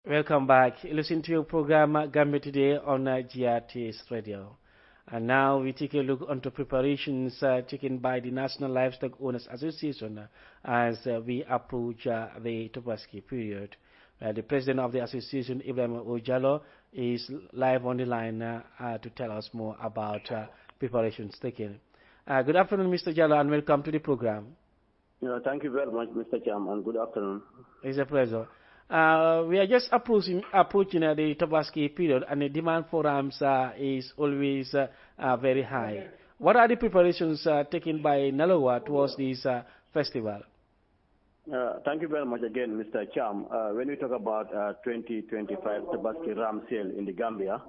Welcome back. Listen to your program Gambia Today on GRTS Radio. And now we take a look onto preparations taken by the National Livestock Owners Association as we approach the Tobaski period. The president of the association, Ibrahim Ojalo, is live on the line to tell us more about preparations taken. Good afternoon, Mr. Jallo, and welcome to the program. Thank you very much, Mr. Chairman, and good afternoon. It's a pleasure. We are just approaching the Tobaski period, and the demand for rams is always very high. What are the preparations taken by Nalowa towards this festival? Thank you very much again, Mr. Cham. When we talk about 2025 Tobaski ram sale in the Gambia,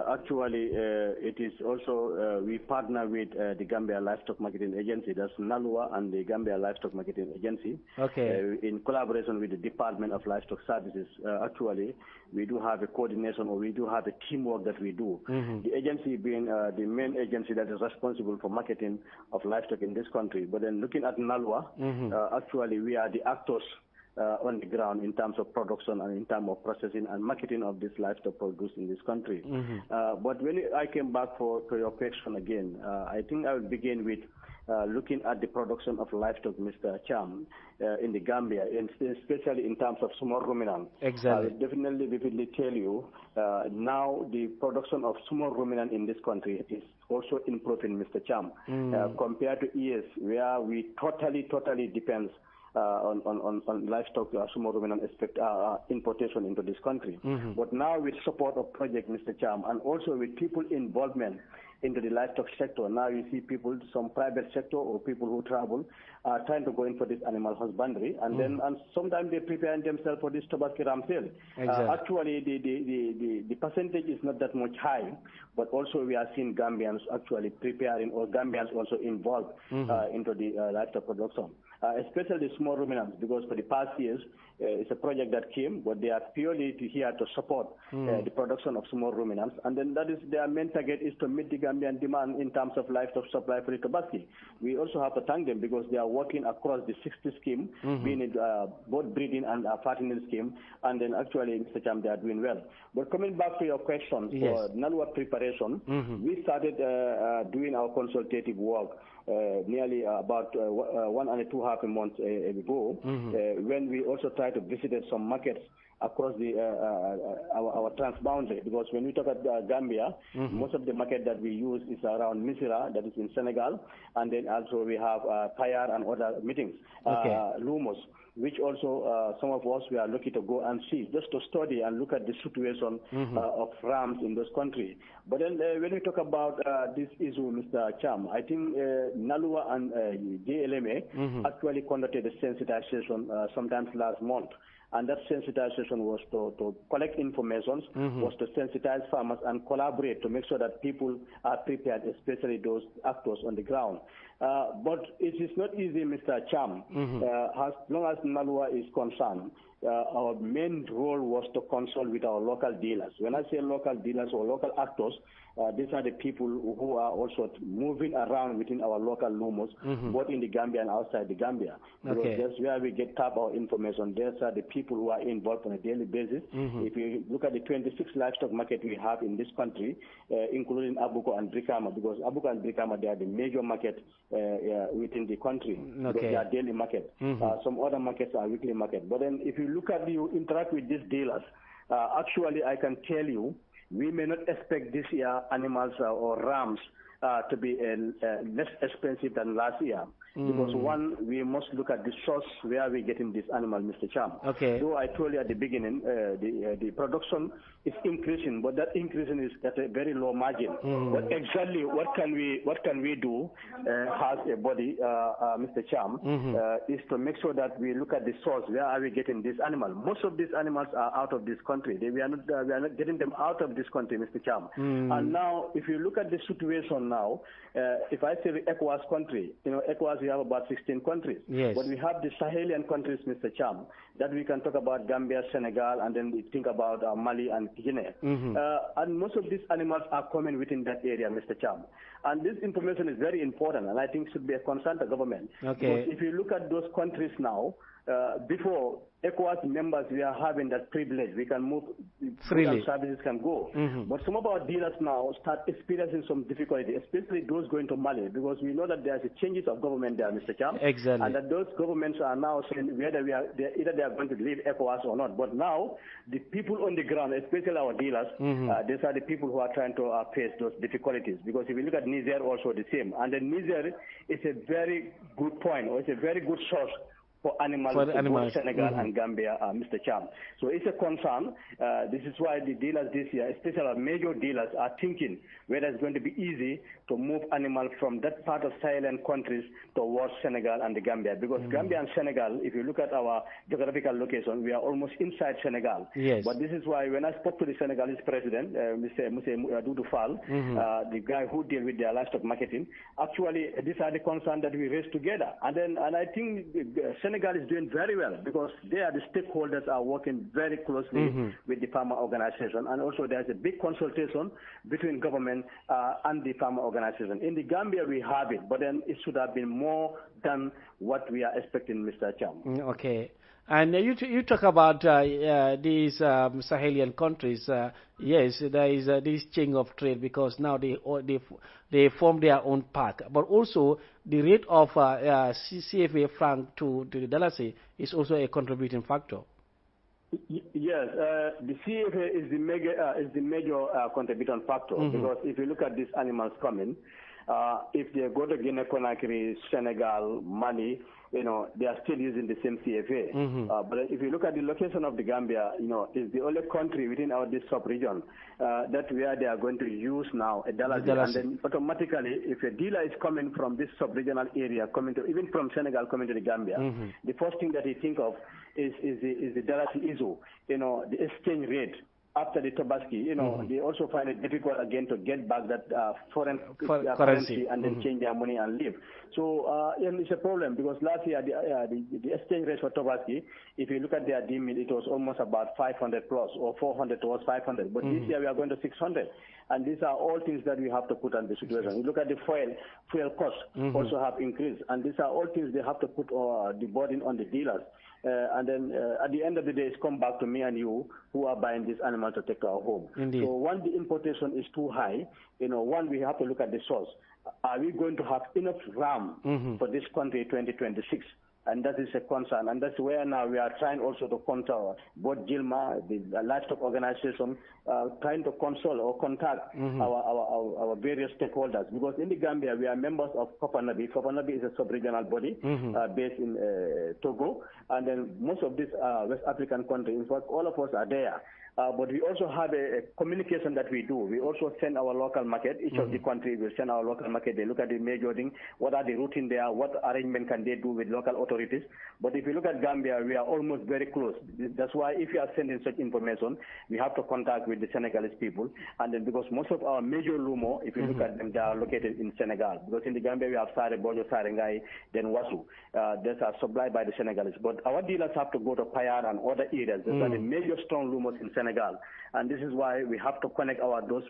actually it is also, we partner with the Gambia Livestock Marketing Agency, that's NALUA and the Gambia Livestock Marketing Agency, in collaboration with the Department of Livestock Services. Actually, we do have a coordination, or we do have a teamwork that we do. The agency being the main agency that is responsible for marketing of livestock in this country. But then looking at NALUA, actually we are the actors on the ground in terms of production and in terms of processing and marketing of this livestock produce in this country. But when I came back to your question again, I think I will begin with looking at the production of livestock, Mr. Cham, in the Gambia, and especially in terms of small ruminant. Exactly. I will definitely vividly tell you, now the production of small ruminant in this country is also improving, Mr. Cham, compared to years where we totally depends on livestock, small ruminant importation into this country. But now with support of Project Mr. Cham, and also with people involvement into the livestock sector, now you see people, some private sector or people who travel, trying to go in for this animal husbandry, and then and sometimes they prepare themselves for this Tobaski ram sale. Actually, the percentage is not that much high, but also we are seeing Gambians actually preparing, or Gambians also involved into the livestock production. Especially small ruminants, because for the past years, it's a project that came, but they are purely here to support the production of small ruminants. And then that is their main target, is to meet the Gambian demand in terms of livestock supply for the Tobaski. We also have to thank them because they are working across the 60 scheme, being it both breeding and fattening scheme. And then actually, Mr. Cham, they are doing well. But coming back to your question, for Nalwa preparation, we started doing our consultative work nearly about 1.5 months ago, when we also tried to visit some markets across the our transboundary, because when we talk about Gambia, most of the market that we use is around Misira, that is in Senegal, and then also we have Payar and other meetings, Lumos, which also some of us we are lucky to go and see, just to study and look at the situation of rams in those countries. But then when we talk about this issue, Mr. Cham, I think Nalua and JLMA actually conducted a sensitization sometimes last month. And that sensitization was to collect information, was to sensitize farmers and collaborate to make sure that people are prepared, especially those actors on the ground. But it is not easy, Mr. Cham. As long as Nalua is concerned, our main role was to consult with our local dealers. When I say local dealers or local actors, these are the people who are also moving around within our local lumos, both in the Gambia and outside the Gambia. Because that's where we get tap our information. These are the people who are involved on a daily basis. If you look at the 26 livestock market we have in this country, including Abuko and Brikama, because Abuko and Brikama, they are the major market within the country. They are daily market. Some other markets are weekly market. But then if you look at you interact with these dealers, actually I can tell you, we may not expect this year animals or rams to be less expensive than last year. Because one, we must look at the source where we're getting this animal, Mr. Cham. Though I told you at the beginning, the production is increasing, but that increasing is at a very low margin. But exactly what can we do as a body, Mr. Cham, is to make sure that we look at the source. Where are we getting this animal? Most of these animals are out of this country. We are not getting them out of this country, Mr. Cham. And now, if you look at the situation now, if I say the ECOWAS country, ECOWAS, we have about 16 countries. But we have the Sahelian countries, Mr. Cham, that we can talk about Gambia, Senegal, and then we think about Mali and Guinea. And most of these animals are coming within that area, Mr. Cham. And this information is very important, and I think should be a concern to government. Because if you look at those countries now, before ECOWAS members, we are having that privilege. We can move freely. Services can go. But some of our dealers now start experiencing some difficulty, especially those going to Mali, because we know that there's a changes of government there, Mr. Cham. Exactly. And that those governments are now saying whether either they are going to leave ECOWAS or not. But now, the people on the ground, especially our dealers, these are the people who are trying to face those difficulties. Because if you look at Niger, also the same. And then Niger is a very good point, or it's a very good source for animals, both Senegal and Gambia, Mr. Cham. So it's a concern. This is why the dealers this year, especially our major dealers, are thinking whether it's going to be easy to move animals from that part of Sahelian countries towards Senegal and the Gambia. Because Gambia and Senegal, if you look at our geographical location, we are almost inside Senegal. Yes. But this is why when I spoke to the Senegalese president, Mr. Doudou Fall, the guy who deals with their livestock marketing, actually these are the concerns that we raised together. And I think Senegal is doing very well because they are the stakeholders are working very closely with the farmer organization, and also there's a big consultation between government and the farmer organization. In the Gambia we have it, but then it should have been more than what we are expecting, Mr. Cham. Okay. And you talk about these Sahelian countries. Yes, there is this chain of trade because now they form their own pack. But also the rate of CFA franc to the dalasi is also a contributing factor. Yes, the CFA is the major contributing factor because if you look at these animals coming, if they go to Guinea-Conakry, Senegal, Mali, they are still using the same CFA. But if you look at the location of the Gambia, it's the only country within this sub-region that where they are going to use now a dalasi. And then automatically, if a dealer is coming from this sub-regional area, even from Senegal coming to the Gambia, the first thing that he think of is the dalasi issue, the exchange rate. After the Tobaski, they also find it difficult again to get back that foreign currency and then change their money and leave. So it's a problem because last year the exchange rate for Tobaski, if you look at their DMID, it was almost about 500 plus or 400 towards 500. But this year we are going to 600. And these are all things that we have to put on the situation. You look at the fuel costs also have increased. And these are all things they have to put the burden on the dealers. And then at the end of the day, it's come back to me and you who are buying this animal to take to our home. Indeed. So when the importation is too high, one, we have to look at the source. Are we going to have enough RAM for this country 2026? And that is a concern. And that's where now we are trying also to contact both Gilma, the livestock organization, trying to console or contact our various stakeholders. Because in the Gambia, we are members of Kopanabi. Kopanabi is a sub-regional body based in Togo. And then most of these West African countries, in fact, all of us are there. But we also have a communication that we do. We also send our local market. Each of the countries will send our local market. They look at the major thing. What are the routine there? What arrangement can they do with local authorities? But if you look at Gambia, we are almost very close. That's why if you are sending such information, we have to contact with the Senegalese people. And then because most of our major lumo, if you look at them, they are located in Senegal. Because in the Gambia, we have Sare, Bojo, Sarengai, then Wasu. These are supplied by the Senegalese. But our dealers have to go to Payar and other areas. These are the major strong lumos in Senegal. And this is why we have to connect those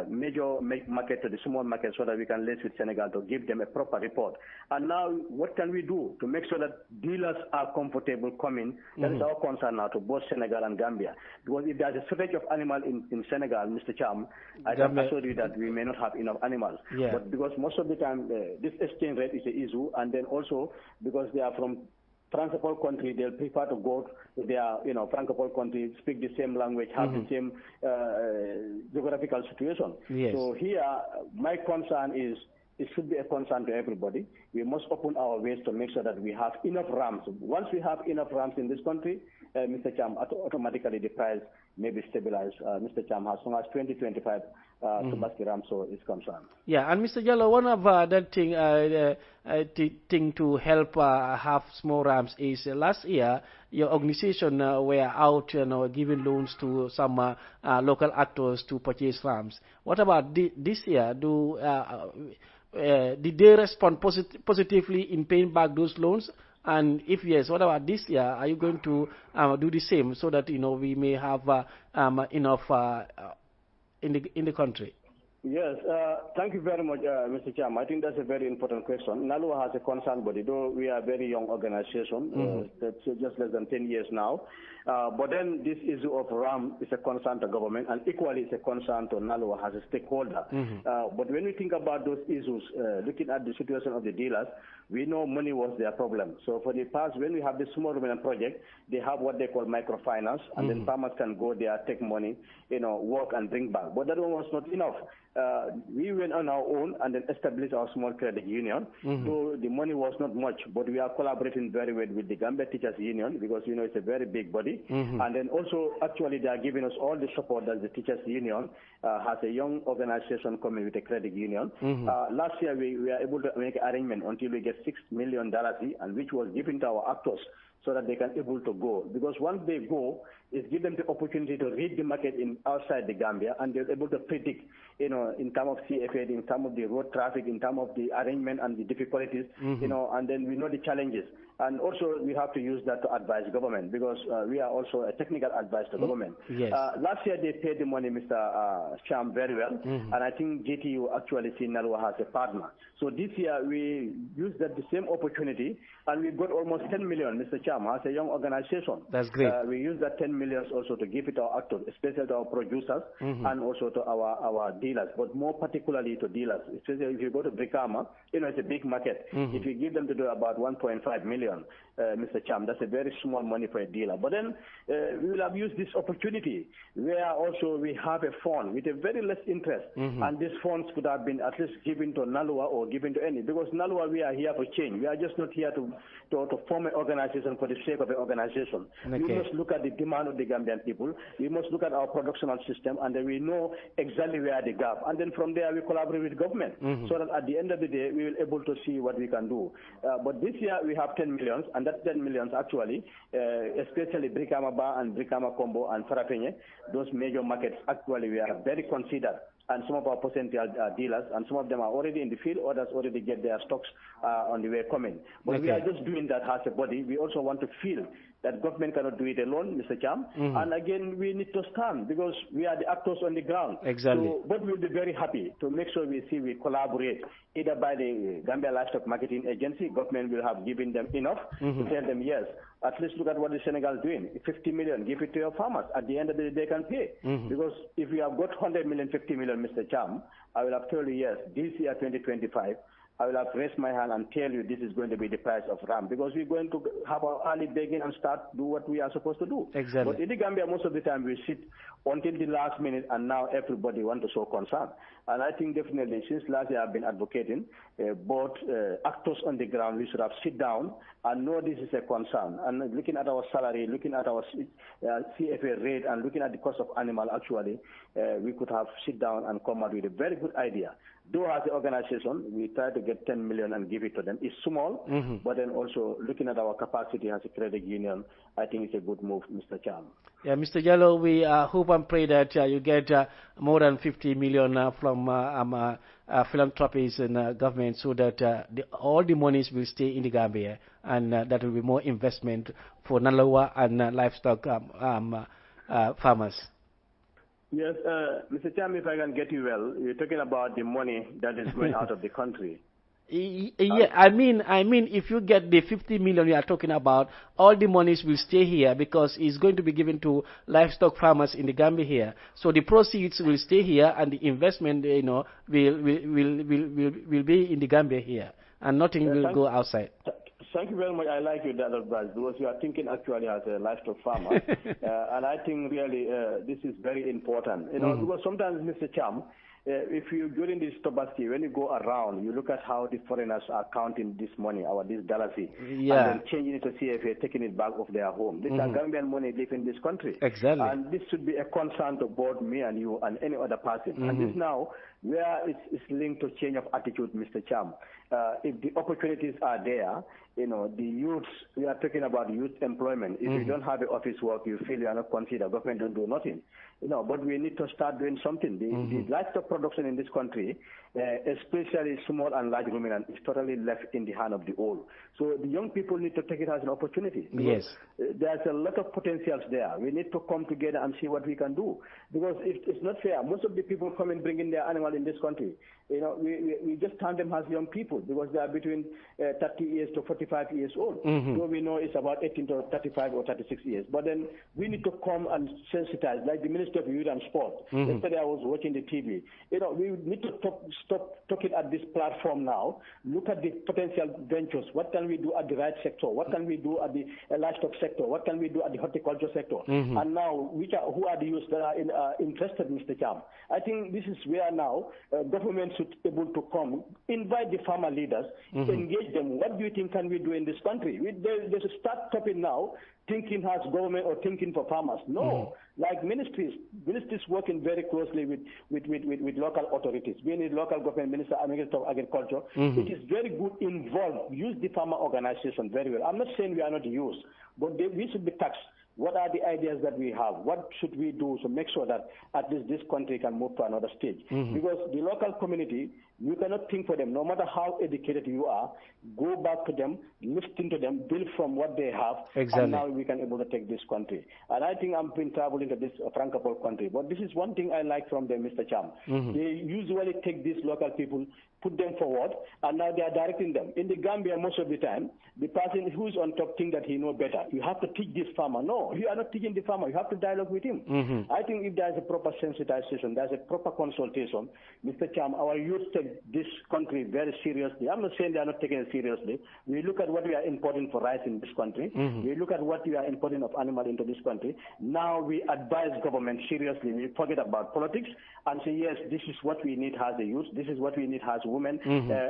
major market to the small market so that we can liaise with Senegal to give them a proper report. And now what can we do to make sure that dealers are comfortable coming? That is our concern now to both Senegal and Gambia. Because if there's a shortage of animal in Senegal, Mr. Cham, I can assure you that we may not have enough animals. Yeah. But because most of the time this exchange rate is an issue, and then also because they are from Francophone country, they'll prefer to go to their, Francophone country, speak the same language, have the same geographical situation. Yes. So here, my concern is, it should be a concern to everybody. We must open our ways to make sure that we have enough rams. Once we have enough rams in this country, Mr. Cham, automatically the price may be stabilized, Mr. Cham, as long as 2025 Tobaski Ramso is concerned. Yeah, and Mr. Jallo, one of that thing to help have small rams is last year your organization were out giving loans to some local actors to purchase rams. What about this year? Did they respond positively in paying back those loans? And if yes, what about this year? Are you going to do the same so that we may have enough in the country? Yes, thank you very much, Mr. Cham. I think that's a very important question. NALUA has a concerned body, though we are a very young organization, that's just less than 10 years now. But then this issue of RAM is a concern to government, and equally it's a concern to NALUA as a stakeholder. But when we think about those issues, looking at the situation of the dealers, we know money was their problem. So for the past, when we have the small ruminant project, they have what they call microfinance, and then farmers can go there, take money, work and bring back. But that one was not enough. We went on our own and then established our small credit union. So the money was not much, but we are collaborating very well with the Gambia Teachers Union because it's a very big body. And then also, actually, they are giving us all the support that the Teachers Union has a young organization coming with a credit union. Last year, we were able to make an arrangement until we get $6 million, and which was given to our actors so that they can able to go. Because once they go, it gives them the opportunity to read the market outside the Gambia, and they're able to predict, in terms of CFA, in terms of the road traffic, in terms of the arrangement and the difficulties, and then we know the challenges. And also, we have to use that to advise government because we are also a technical advice to government. Yes. Last year, they paid the money, Mr. Cham, very well, and I think GTU actually see NALUA has a partner. So this year, we used that the same opportunity, and we got almost 10 million, Mr. Cham, as a young organization. That's great. We used that 10 million also to give it to our actors, especially to our producers and also to our dealers, but more particularly to dealers. Especially if you go to Brikama, it's a big market. If you give them to do about 1.5 million, Mr. Cham, that's a very small money for a dealer. But then we will have used this opportunity where also we have a fund with a very less interest, and these funds could have been at least given to NALUA or given to any, because NALUA, we are here for change. We are just not here to form an organization for the sake of an organization. Okay. We must look at the demand of the Gambian people. We must look at our productional system, and then we know exactly where the gap. And then from there, we collaborate with government so that at the end of the day, we will able to see what we can do. But this year, we have 10 million, and that 10 million actually, especially Brikama Ba and Brikama Combo and Farafenye, those major markets actually we are very considered. And some of our potential dealers, and some of them are already in the field, others already get their stocks on the way coming. But we are just doing that as a body. We also want to feel that government cannot do it alone, Mr. Cham. And again, we need to stand because we are the actors on the ground. Exactly. So, but we'll be very happy to make sure we collaborate either by the Gambia Livestock Marketing Agency. Government will have given them enough to tell them yes. At least look at what the Senegal is doing. 50 million, give it to your farmers. At the end of the day, they can pay. Because if we have got 100 million, 50 million, Mr. Cham, I will have told you yes, this year 2025, I will have raised my hand and tell you this is going to be the price of RAM, because we're going to have our early begging and start do what we are supposed to do. Exactly. But in the Gambia, most of the time we sit until the last minute, and now everybody wants to show concern. And I think definitely since last year I've been advocating both actors on the ground, we should have sit down and know this is a concern. And looking at our salary, looking at our CFA rate, and looking at the cost of animal, actually, we could have sit down and come up with a very good idea. Though as an organization, we try to get 10 million and give it to them. It's small, but then also looking at our capacity as a credit union, I think it's a good move, Mr. Cham. Yeah, Mr. Jallo, we hope and pray that you get more than 50 million from philanthropies and government, so that all the monies will stay in the Gambia, and that will be more investment for NALUA and livestock farmers. Yes, Mr. Cham, if I can get you well, you're talking about the money that is going out of the country. Yeah, I mean, if you get the 50 million you are talking about, all the monies will stay here because it's going to be given to livestock farmers in the Gambia here. So the proceeds will stay here, and the investment, will be in the Gambia here, and nothing will go outside. Thank you very much. I like you that advice because you are thinking actually as a livestock farmer, and I think really this is very important. Because sometimes, Mr. Cham, if you during this Tobasti, when you go around, you look at how the foreigners are counting this money, this dollars, and then changing it to CFA, taking it back of their home. These are Gambian money living in this country. Exactly. And this should be a concern to both me and you and any other person. And this now, where it's linked to change of attitude, Mr. Cham. If the opportunities are there, the youths, we are talking about youth employment. If you don't have an office work, you feel you are not considered, government don't do nothing. But we need to start doing something. The livestock production in this country, especially small and large ruminant, is totally left in the hand of the old. So the young people need to take it as an opportunity. Yes. There's a lot of potentials there. We need to come together and see what we can do. Because it's not fair. Most of the people come and bring in their animals animal in this country. We just count them as young people because they are between 30 years to 45 years old. So we know it's about 18 to 35 or 36 years. But then we need to come and sensitize, like the Minister of Youth and Sport. Yesterday I was watching the TV. We need to stop talking at this platform now. Look at the potential ventures. What can we do at the right sector? What can we do at the livestock sector? What can we do at the horticulture sector? And now, who are the youths that are interested, Mr. Cham? I think this is where now government should be able to come, invite the farmer leaders, engage them. What do you think can we do in this country? They should start stopping now, thinking as government or thinking for farmers. No, like ministries working very closely with local authorities. Being a local government minister, Minister of Agriculture, it is very good involved. Use the farmer organization very well. I'm not saying we are not used, but we should be taxed. What are the ideas that we have? What should we do to make sure that at least this country can move to another stage? Because the local community, you cannot think for them. No matter how educated you are, go back to them, listen to them, build from what they have, and now we can able to take this country. And I think I've been traveling to this Francophone country, but this is one thing I like from them, Mr. Cham. They usually take these local people, put them forward, and now they are directing them. In the Gambia, most of the time, the person who's on top think that he knows better. You have to teach this farmer. No, you are not teaching the farmer. You have to dialogue with him. I think if there is a proper sensitization, there is a proper consultation, Mr. Cham, our youth take this country very seriously. I'm not saying they are not taking it seriously. We look at what we are importing for rice in this country. We look at what we are importing of animal into this country. Now we advise government seriously. We forget about politics and say, yes, this is what we need as a youth. This is what we need as women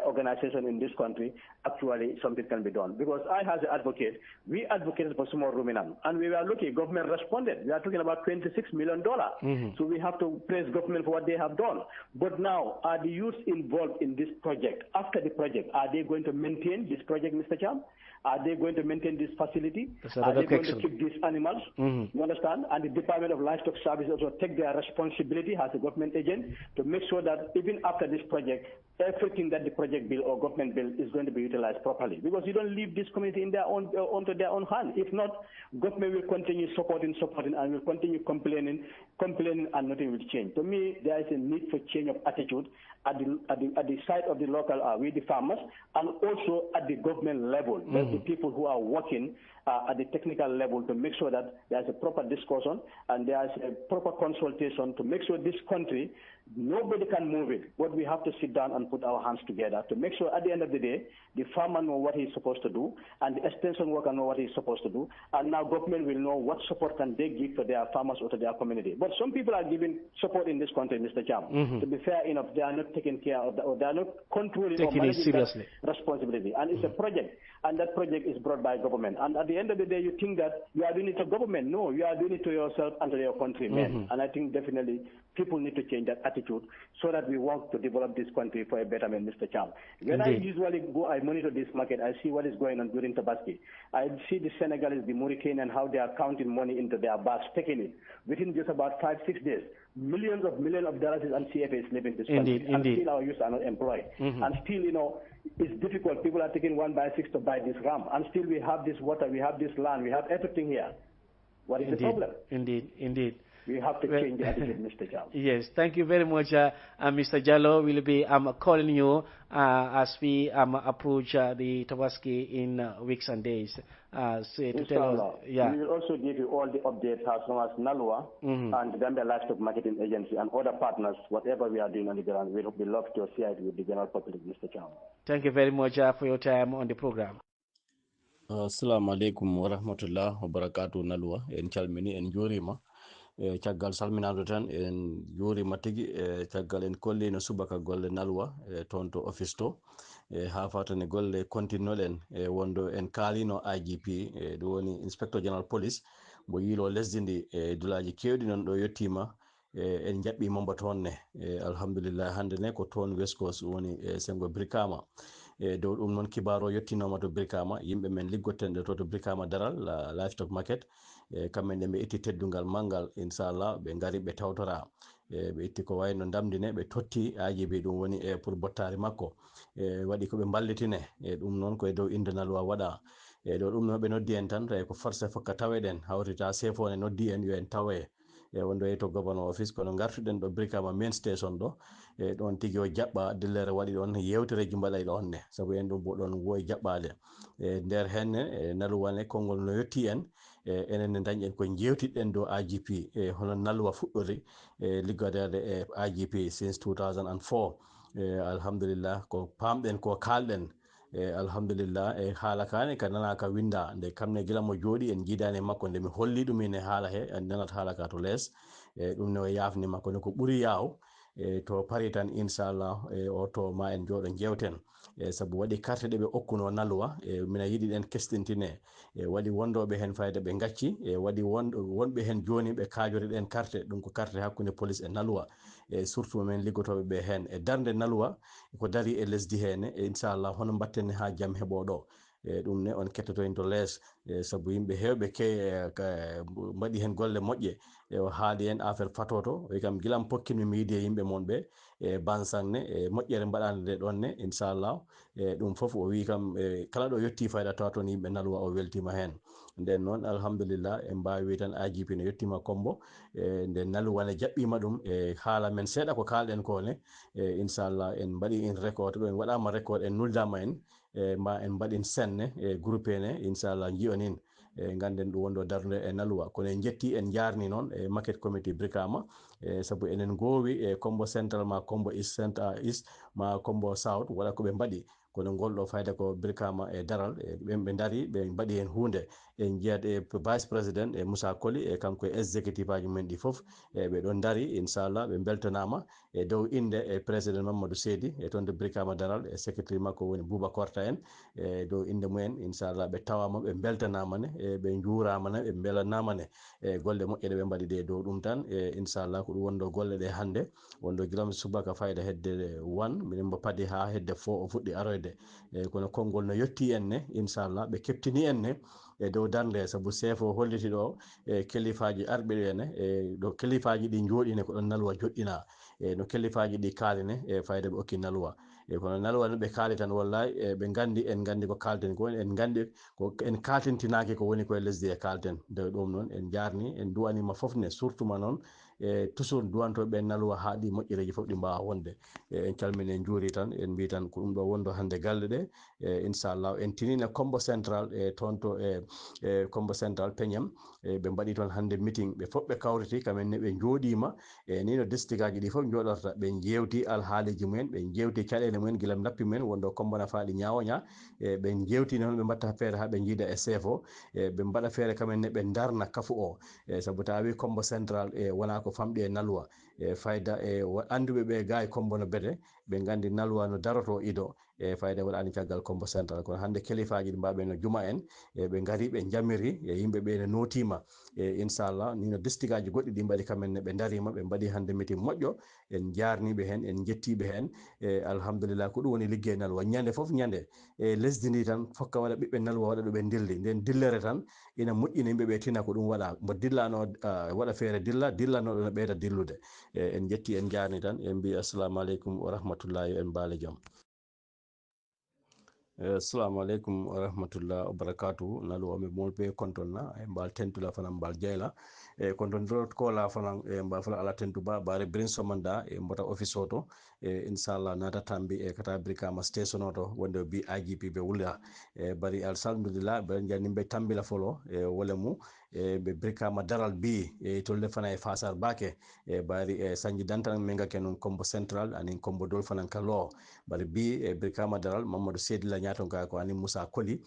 organization in this country. Actually, something can be done. Because I, as an advocate, we advocated for small ruminant, and we were lucky. Government responded. We are talking about $26 million. So we have to praise government for what they have done. But now, are the youth involved in this project? After the project, are they going to maintain this project, Mr. Cham? Are they going to maintain this facility? Are they going to keep these animals? You understand? And the Department of Livestock Services also take their responsibility as a government agent to make sure that even after this project, everything that the project bill or government bill is going to be utilized properly. Because you don't leave this community in their own onto their own hand. If not, government will continue supporting, and will continue complaining, and nothing will change. To me, there is a need for change of attitude at the side of the local, with the farmers, and also at the government level. There's the people who are working at the technical level to make sure that there's a proper discussion and there's a proper consultation to make sure this country, nobody can move it. But we have to sit down and put our hands together to make sure at the end of the day, the farmer know what he's supposed to do, and the extension worker know what he's supposed to do, and now government will know what support can they give to their farmers or to their community. But some people are giving support in this country, Mr. Cham. To be fair enough, they are not taking care of that, or they are not controlling or managing that responsibility. And it's a project, and that project is brought by government. And at the end of the day, you think that you are doing it to government. No, you are doing it to yourself and to your countrymen. And I think definitely people need to change that attitude so that we work to develop this country for a betterment, Mr. Cham. When I usually go, I monitor this market, I see what is going on during Tabaski. I see the Senegalese, the Mauritanian, how they are counting money into their bags, taking it. Within just about 5-6 days, millions of dollars and CFAs live in this country. And still our youth are not employed. And still, it's difficult. People are taking 1/6 to buy this ram. And still we have this water, we have this land, we have everything here. What is the problem? Indeed. We have to change the attitude, Mr. Jallo. Yes, thank you very much, Mr. Jallo. We'll be calling you as we approach the Tabaski in weeks and days. To tell us, we will also give you all the updates as long as NALUA and the Gambia Livestock Marketing Agency and other partners, whatever we are doing on the ground, we will love to share it with the general public, Mr. Jallo. Thank you very much for your time on the program. Assalamu alaikum wa rahmatullah wa barakatuh NALUA en calmini en jorima caggal salminado tan en jorima tigi caggal en kolli no subaka golle NALUA toon to office to ha fatane golle continuolen wondo en kalino IGP ɗum woni inspector general police mo yilo lesdi ndi dulaji kewɗi non ɗo yettima en jaɓɓi momba toon ne alhamdulillah hande ne ko toon West Coast woni sengo Brikama dow ɗum noon kibaro yettinoma to Brikama yimɓe men liggotenɗe to Brikama daral livestock market kamɓe ɓe itti teddungal mangal inchallah ɓe ngari ɓe tawtora ɓe itti ko wayno damdine ɓe totti IGP ɗum woni pour bottari makko waɗi koɓe ballitine ɗum noon koye dow inde NALUA waɗa ɗo ɗum noon ɓe noddi en tan tawi ko forcé fokka taweɗen hawrita sefone noddi en yo en tawe wondo to governor office kono gartuɗen ɗo Brikama main station ɗo ɗon tigi o jaɓɓa dillere waɗi ɗon yewtereji mbaɗay ɗon ne sabu en ɗum bo ɗon woyi jaɓɓade nder henne naluwane konngol no yetti en enen ne dañƴen ko jewtiɗen dow IGP hono naluwa fuɗɗori liggodede IGP since 2004 alhamdulillah ko pamɗen ko kalɗen alhamdulillah haala kane ka nana ka winda nde kamne gila mo jooɗi en jiidani makko nde mi holli ɗum ine haala he en nanat haala ka to less ɗum ne o yafni makko ne ko ɓuri yaw to pari tan inchallah o to ma en jooɗo jewten sabu waɗi carte ɗe ɓe okkuno naluwa mina yiɗi ɗen kestintine waɗi wondoɓe hen fayda ɓe gacci waɗi wonɓe hen joni ɓe kajori ɗen carte ɗum ko carte hakkude police e naluwa surtout men liggotoɓe ɓe hen e darde naluwa ko dari e lesdi hene inchallah hono mbatten ha jaam heɓo ɗo ɗum ne on kettoto to less sabu yimɓe hewɓe mbaɗi hen golle moƴƴe o haali hen affaire fatoto wi kam gilam pokkinmi mi yiidi e yimɓe mon ɓe bansanne moƴƴere mbaɗande nde ɗon ne inchallah ɗum foof o wi kam kala ɗo yetti fayda tawa toon yimɓe naluwa o weltima hen nden noon alhamdulillah en mbawi wi tan IGP ne yettima Kombo nde naluwane jaɓɓima ɗum haala men seeɗa ko kalɗen ko ne inchallah en mbaɗi in record en waɗama record en nuldama en ma en mbaɗin senne groupe ne inchallah jiyonin ganden ɗum wonɗo darde e naluwa kono en jetti en jarni noon market committee Brikama sabu enen gowi Kombo central ma Kombo east ma Kombo south wala koɓe mbaɗi kono ngolɗo fayda ko Brikama e daral ɓe dari ɓe mbaɗi hen hunde en jiyat vice président Moussa Koli kanko e exécutif aji men ɗi foof ɓe ɗon dari inchallah ɓe beltanama dow inde président Mamadou Seydi toon de Brikama daral secrétaire makko woni Bouba Korta en dow inde mumen inchallah ɓe tawama ɓe beltanamane ɓe juuramane ɓe belanamane golle moƴƴe ɗe ɓe mbaɗi ɗe dow ɗum tan inchallah ko ɗum wonɗo golle ɗe hande wonɗo guilam subaka fayda hedde 1 minen mbo paadi ha hedde 4 o fuɗɗi aroyde kono konngol no yetti en ne inchallah ɓe keptini en ne e dow darde sabu chef o holliti ɗo kalifaji arɓe ene ɗo kalifaji ɗi jooɗine ko ɗon naluwa joɗɗina no kalifaji ɗi kaaline fayda ɓe okki naluwa kono naluwa no ɓe kaali tan wallahi ɓe gandi en gandi ko kalten ko en gandi ko en kaltintinaki ko woni koye lesdi e kalten dow ɗum noon en jarni en duwanima foof ne surtout ma noon toujours duwantoɓe naluwa ha ɗi moƴƴereji foof ɗi mbawa wonde en calmini en juuri tan en mbi tan ko ɗum ɗo wondo hande galle ɗe inchallah en tinine Kombo central toon to Kombo central Peñam ɓe mbaɗi toon hande meeting ɓe foof ɓe kawriti kamenne ɓe jooɗima ni no district aji ɗi foof jooɗorta ɓe jewti alhaaliji mumen ɓe jewti caɗele mumen guila nappi mumen wonɗo Kombo nafaɗi ñawoña ɓe jewtini hono ɓe mbatta feere ha ɓe jiida e chef o ɓe mbaɗa feere kamenne ɓe darna kafu o sabu ta wi Kombo central wona ko famɗi e naluwa fayda anduɓe ɓe ga e Kombo no bete ɓe gandi naluwa no daroto ido fayda waɗani caggal Kombo central kono hande kalifaji ɗi mbaɓe no juma en ɓe gari ɓe jammiri yimɓe ɓe ne notima inchallah ni no district aji goɗɗi ɗi mbaɗi kamenne ɓe darima ɓe mbaɗi hande meeting moƴƴo en jarniɓe hen en jettiɓe hen alhamdulillah ko ɗum woni ligguey naluwa ñande foof ñande lesdi ndi tan fokka waɗa ɓiɓɓe naluwa waɗa ɗuɓe dilli nden dillere tan ina moƴƴina yimɓeɓe tina ko ɗum waɗa mo dillano waɗa feere dillanoɗo no ɓeyda dillude en jetti en jarni tan en mbi assalamu aleykum wa rahmatullahi en mbaale jaam. Assalamu aleykum wa rahmatullah wa barakatuhu naluwa mi molbe kontonna e mbal tentula fana mbal jeyla konton dorot ko la fana mbal fala ala tentu ba bare brin somanda mbota office oto inshallah nata tambi kata Brikama station oto wonde bi IGP be wula bari alhamdulillah be jani be tambila folo wala mu be Brikama daral bi tolle fana e fasar bake bari sanji dantan menga kenon Kombo central anin Kombo dol fana kalo bari bi Brikama daral Mamadou Seydi la nyaton ka ko ani Moussa Koli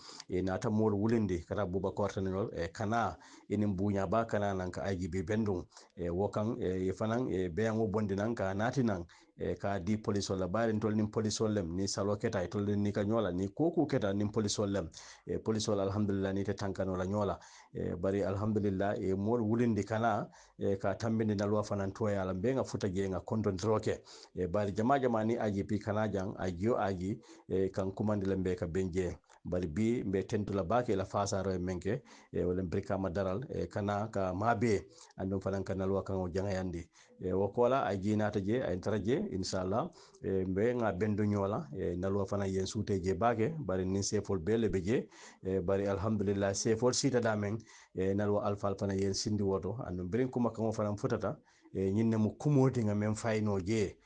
nata mol wulindi kata Boubacar tanol kana enin buña ba kana nan ka IGP bendum wokan fanan beyango bondi nan ka nati nan ka di police wala bari tol nim police lem ni salo keta tol ni ka nyola ni koku keta nim police lem police wala alhamdulillah ni te tankano la nyola bari alhamdulillah mol wulindi kana ka tambinde nalwa fanan to yala benga futa je nga konton droke bari jama ni IGP kana jang agio agi kan kumandi lembe ka benje bari bi mbe tentula bake la fasaro menke wala brikama daral kana ka mabe andum fanan kana lo kan o jangayandi wokola ay jinata je ay taraje inshallah mbe nga bendo nyola nalwa fana yen sute je bake bari ni sefol bele beje bari alhamdulillah sefol sita damen nalwa alfal fana yen sindi woto andum birin kuma kan fana futata nyinne mu kumoti nga men fayno je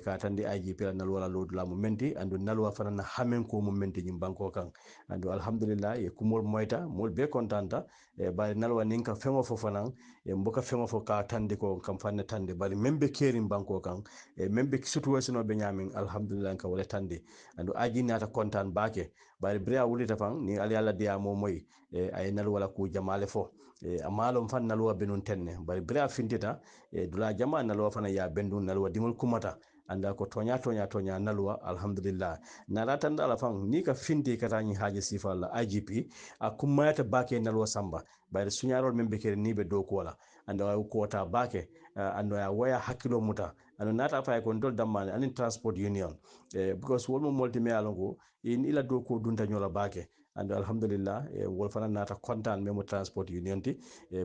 ka tandi aji pila nalwa lodula mu menti andu nalwa fana na hamen ko mu menti nyim banko kan andu alhamdulillah kumol moyta mol be kontanta bari nalwa ninka fengo fo fana mboka fengo fo ka tandi ko kam fanne tandi bari membe kerim banko kan membe situation be nyamin alhamdulillah ka wala tandi andu aji nata kontan bake bari bria wulita fan ni ali alla dia mo moy ay nalwa ku jamale fo amalo fan nalwa benun tenne bari bria fintita dula jama nalwa fana ya bendu nalwa dimol kumata anda ko tonya nalwa alhamdulillah na ratanda ala fan ni ka finti katani haje sifalla IGP a kummayata bake nalwa samba bayre sunyarol membe kere ni be do ko la anda ko ta bake ando ya waya hakilo muta ando nata fa ko ndol dammane anin transport union because wolmo molti me alongo in ila do ko dunta nyola bake ando alhamdulillah wol fana nata kontan memo transport union ti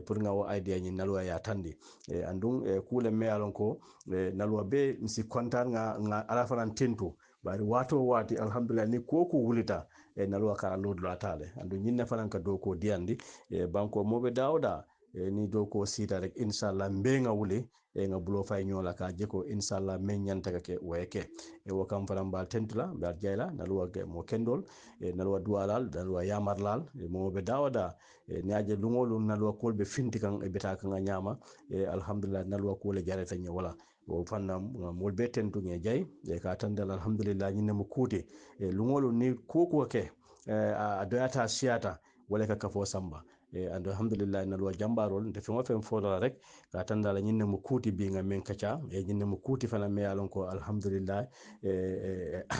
pour nga wo idea ni nalwa ya tandi andun kule me alonko nalwa be msi kontan nga ala fana tentu bari wato wati alhamdulillah ni ko wulita nalwa kara lodlo atale andu nyinna fana ka do ko diandi banko mobe dawda ni do ko sita rek inshallah mbe nga wuli nga bulo fay nyola ka jeko inshallah men nyanta ke weke wo kam fana mbal tentula mbal jayla nalwa mo kendol nalwa dualal nalwa yamarlal mo be dawda naaje lungolu nalwa kolbe finti kan beta kan nyama alhamdulillah nalwa kole jareta nyi wala o fanna mol be tentu nge jay ka tandal alhamdulillah nyine mo kuti lungolu ni koko ke a doyata siata wala ka kafo samba and alhamdulillah nalwa jambarol nte fengo fen fola rek ka tandala nyinne mo kuti bi nga men kacha nyinne mo kuti fana me alon ko alhamdulillah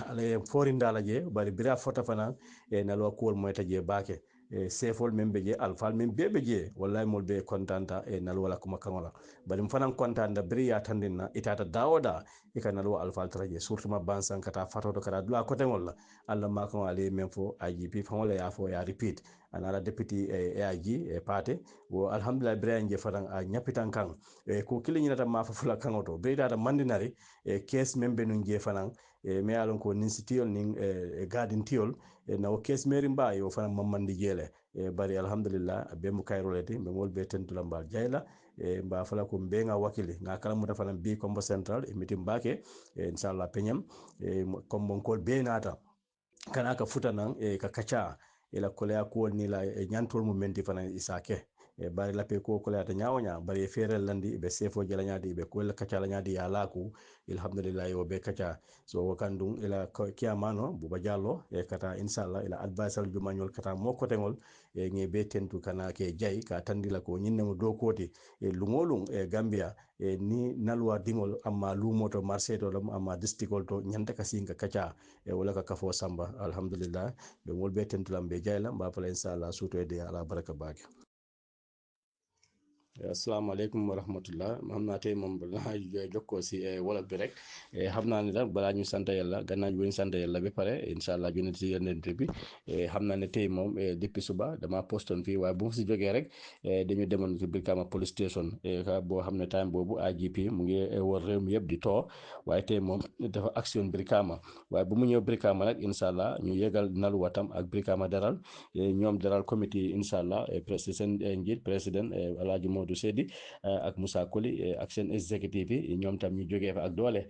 ala forindala je bari bira fota fana nalwa kuwol moyta je bake sefol membe je alfal men bebe je wallahi mol be kontanta nalwa la kuma kangola bari mfanan kontanta biri ya tandina itata dawoda ika nalwa alfal traje surtout ma bansan kata fatoto kata dula kote ngolla alla ma kan ale men fo IGP fangola ya fo ya repeat anala deputy AIG pate wo alhamdulillah ibrahim je fadan a nyapitan kan ko kili nyinata ma fa fula kan oto be data mandinari case membe nun je fanan me alon ko nin sitiol nin garden tiol na o case meri mba yo fanan mamandi jele bari alhamdulillah be mu kayrolete be mol be tentula mbal jayla mba fala ko be nga wakili nga kala muta fanan bi combo central e mitim bake inshallah penyam kombo kol be nata kana ka futa nan ka kacha ila kolea ko ni la nyantol mu menti fana isake bari la pe ko kolea ta nyawonya bari fere landi be sefo jala nyadi be ko la kacha la nyadi ya laku alhamdulillah yo be kacha so wakandum ila kiamano buba jallo kata inshallah ila advisor jumanyol kata mo ko tengol nge be tentu kana ke jay ka tandila ko nyinne mo do koti lungolung gambia ni nalwa dingol amma lumoto marché to amma districtol to nyanta kasinga kacha wala ka kafo samba alhamdulillah be mol be tentulam be jayla mba pala inshallah suto de ala baraka bake assalamu alaikum wa rahmatullah hamna tay mom la jokko si wala bi rek xamna ni rek bala ñu sante yalla ganna ñu sante yalla be pare inshallah ñu ci yonent bi xamna ne tay mom depuis suba dama poston fi way bu ci joge rek dañu demone ci Brikama police station bo xamne time bobu IGP mu ngi wor rew mi yeb di to way tay mom dafa action Brikama way bu mu ñew Brikama nak inshallah ñu yegal nal watam ak Brikama daral ñom daral committee inshallah president njit president alhaji Modou Sedi ak Moussa Koli ak seen executive yi ñoom tam ñu jógee fa ak doole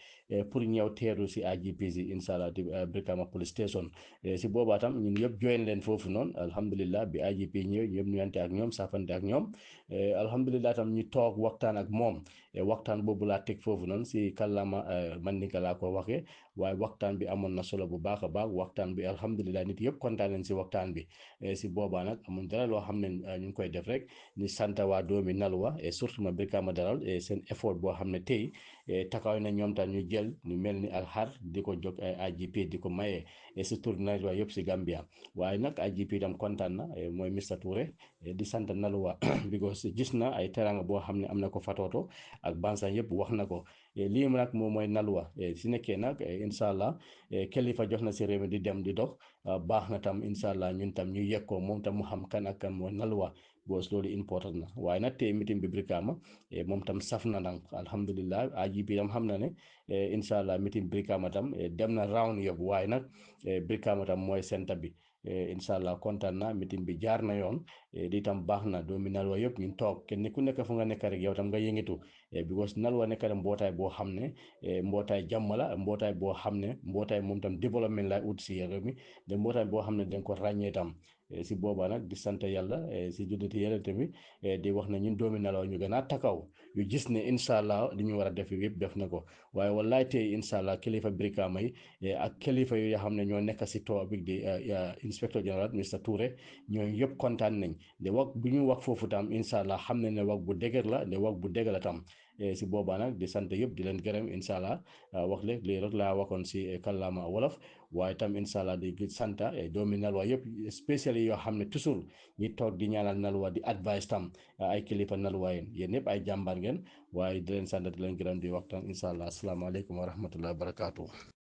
pour ñëw teeru si IGP si inshallah di Brikama police station si boobaa tam ñun yëpp join leen foofu noonu alhamdulillah bi IGP ñëw ñëpp nuyante ak ñoom saafante ak ñoom alhamdulillah tam ñu toog waxtaan ak moom waxtaan boobu laa teg foofu noonu si kàllaama mandinka laa ko waxee waaye waxtaan bi amoon na solo bu baax a baax waxtaan bi alhamdulillah nit yëpp kontaan nañ si waxtaan bi si boobaa nag amuñ dara loo xam ne ñu ngi koy def rek ni sant waa doomi Nalwa surtout ma Brikama Daral seen effort boo xam ne tey taxaw na ñoom tam ñu jël ñu mel ni alxar di ko jóg ay IGP di ko maye surtout Nalwa yëpp si Gambia waaye nag IGP itam kontaan na mooy Mr Touré di sant Nalwa because gis na ay teranga boo xam ne am na ko Fatoto ak Bansan yëpp wax na ko lii nag moom mooy Nalwa si nekkee nag incha allah kilifa jox na si réew mi di dem di dox baax na tam incha allah ñun tam ñu yegg ko moom tam mu xam kan ak kan mooy Nalwa boos loolu important na waaye nag tey meeting bi Brikama moom tam saf na nag alhamdulilah IGP tam xam na ne incha allah meeting Brikama tam dem na round yëpp waaye nag Brikama tam mooy centre bi incha allah kontaan na meeting bi jaar na yoon di tam baax na doomi Nalwa yëpp ñu toog kenn ku nekk fu nga nekk rek yow tam nga yëngatu because Nalwa nekk na mbootaay boo xam ne mbootaay jàmm la mbootaay boo xam ne mbootaay moom tam développement lay ut si réew mi de mbootaay boo xam ne dañ ko ràññee tam si boobaa nag di sant yàlla si judditi yàlla tamit di wax na ñun doomi Nalwa ñu gën a takaw yu gis ne incha allah li ñu war a def yëpp def na ko waaye wallaay tey incha allah kilifa Brikama yi ak kilifa yu xam ne ñoo nekk si tool bi di inspecteur général Mr Touré ñooñu yëpp kontaan nañ de wax bu ñu wax foofu tam incha allah xam ne ne wax bu dëgër la de wax bu dëgër la tam si boobaa nag di sant yëpp di leen gërëm incha allah wax léegi lii rek laa waxoon si kàllaama wolof waaye tam incha allah di sant doomi Nalwa yëpp spécial yoo xam ne toujours ñi toog di ñaanal Nalwa di advice tam ay kilifa Nalwa yéen ñëpp ay jàmbaar ngeen waaye di leen sant di leen gërëm di waxtaan incha allah asalaamaaleykum wa rahmatullahi wa barakaatu.